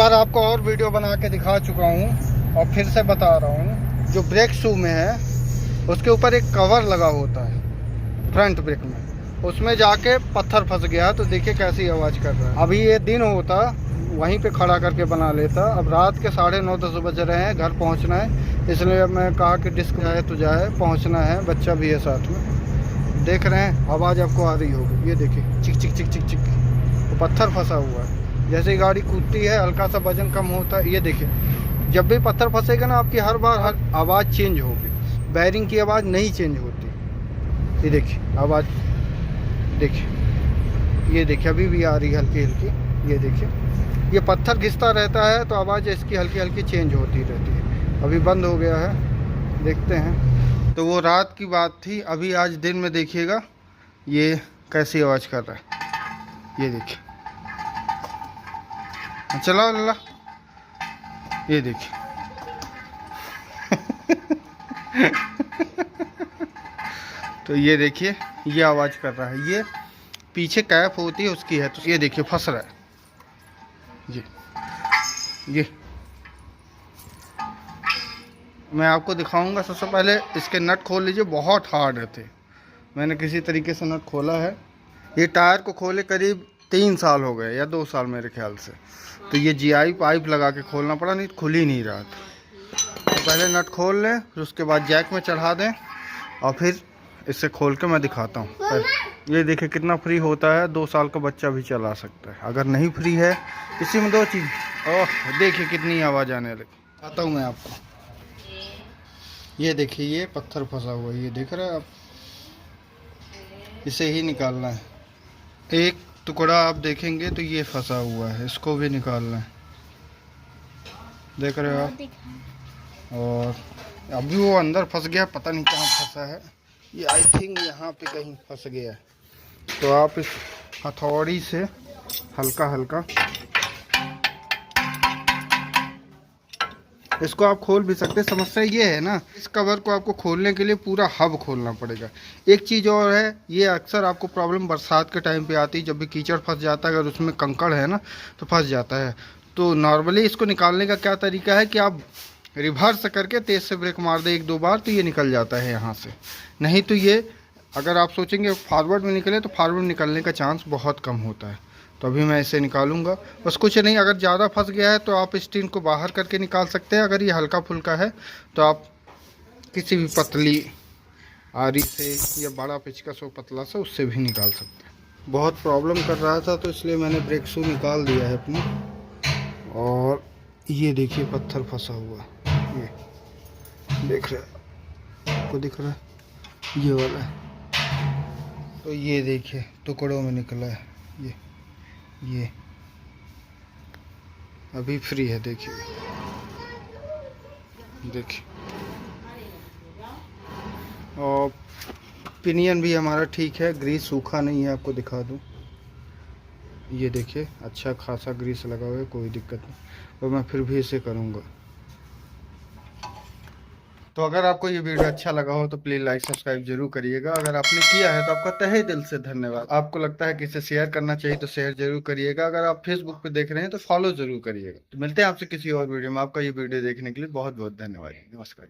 बार आपको और वीडियो बना के दिखा चुका हूँ और फिर से बता रहा हूँ, जो ब्रेक शू में है उसके ऊपर एक कवर लगा होता है फ्रंट ब्रेक में, उसमें जाके पत्थर फंस गया तो देखिए कैसी आवाज़ कर रहा है। अभी ये दिन होता वहीं पे खड़ा करके बना लेता, अब रात के 9:30-10 बज रहे हैं, घर पहुंचना है, इसलिए अब मैं कहा कि डिस्क जाए तो जाए, पहुंचना है, बच्चा भी है साथ में। देख रहे हैं आवाज़ आपको आ रही होगी, ये देखिए चिक चिक चिक चिक चिक, तो पत्थर फंसा हुआ है। जैसे ही गाड़ी कूदती है हल्का सा वजन कम होता है, ये देखिए जब भी पत्थर फंसेगा ना आपकी हर बार आवाज़ चेंज होगी, बैरिंग की आवाज़ नहीं चेंज होती। ये देखिए आवाज़, देखिए ये देखिए अभी भी आ रही है हल्की हल्की, ये देखिए ये पत्थर घिसता रहता है तो आवाज़ इसकी हल्की हल्की चेंज होती रहती है। अभी बंद हो गया है, देखते हैं। तो वो रात की बात थी, अभी आज दिन में देखिएगा ये कैसी आवाज़ कर रहा है, ये देखिए चला लल्ला, ये देखिए तो ये देखिए ये आवाज़ कर रहा है, ये पीछे कैप होती है उसकी है, तो ये देखिए फंस रहा है। ये मैं आपको दिखाऊंगा। सबसे पहले इसके नट खोल लीजिए, बहुत हार्ड थे, मैंने किसी तरीके से नट खोला है। ये टायर को खोले करीब 3 साल हो गए या 2 साल मेरे ख्याल से, तो ये जीआई पाइप लगा के खोलना पड़ा, नहीं खुल ही नहीं रहा था। तो पहले नट खोल लें, फिर उसके बाद जैक में चढ़ा दें और फिर इससे खोल के मैं दिखाता हूँ। ये देखिए कितना फ्री होता है, 2 साल का बच्चा भी चला सकता है। अगर नहीं फ्री है, इसी में 2 चीज़, ओह देखिए कितनी आवाज़ आने लगी। आता हूँ मैं आपको, ये देखिए ये पत्थर फंसा हुआ है, ये देख रहे हैं आप, इसे ही निकालना है। एक टुकड़ा आप देखेंगे तो ये फंसा हुआ है, इसको भी निकालना है, देख रहे हो आप। और अभी वो अंदर फंस गया, पता नहीं कहाँ फंसा है, ये आई थिंक यहाँ पे कहीं फंस गया है। तो आप इस हथौड़ी से हल्का हल्का इसको आप खोल भी सकते हैं। समस्या ये है ना, इस कवर को आपको खोलने के लिए पूरा हब खोलना पड़ेगा। एक चीज़ और है, ये अक्सर आपको प्रॉब्लम बरसात के टाइम पे आती है, जब भी कीचड़ फंस जाता है, अगर उसमें कंकड़ है ना तो फंस जाता है। तो नॉर्मली इसको निकालने का क्या तरीका है कि आप रिवर्स करके तेज़ से ब्रेक मार दें 1-2 बार तो ये निकल जाता है यहाँ से। नहीं तो ये अगर आप सोचेंगे फॉरवर्ड में निकले तो फॉरवर्ड निकलने का चांस बहुत कम होता है। तो अभी मैं इसे निकालूंगा, बस कुछ नहीं। अगर ज़्यादा फंस गया है तो आप स्टीन को बाहर करके निकाल सकते हैं, अगर ये हल्का फुल्का है तो आप किसी भी पतली आरी से या बड़ा पेचकस हो पतला सा, उससे भी निकाल सकते हैं। बहुत प्रॉब्लम कर रहा था तो इसलिए मैंने ब्रेक शू निकाल दिया है अपनी। और ये देखिए पत्थर फंसा हुआ, ये देख रहे हैं, आपको दिख रहा है ये वाला है, तो ये देखिए टुकड़ों में निकला है, ये अभी फ्री है, देखिए देखिए। और पिनियन भी हमारा ठीक है, ग्रीस सूखा नहीं है, आपको दिखा दूं, ये देखिए अच्छा खासा ग्रीस लगा हुआ है, कोई दिक्कत नहीं। और मैं फिर भी इसे करूँगा। तो अगर आपको ये वीडियो अच्छा लगा हो तो प्लीज़ लाइक सब्सक्राइब जरूर करिएगा। अगर आपने किया है तो आपका तहे दिल से धन्यवाद। आपको लगता है कि इसे शेयर करना चाहिए तो शेयर जरूर करिएगा। अगर आप फेसबुक पे देख रहे हैं तो फॉलो जरूर करिएगा। तो मिलते हैं आपसे किसी और वीडियो में। आपका ये वीडियो देखने के लिए बहुत बहुत धन्यवाद। नमस्कार।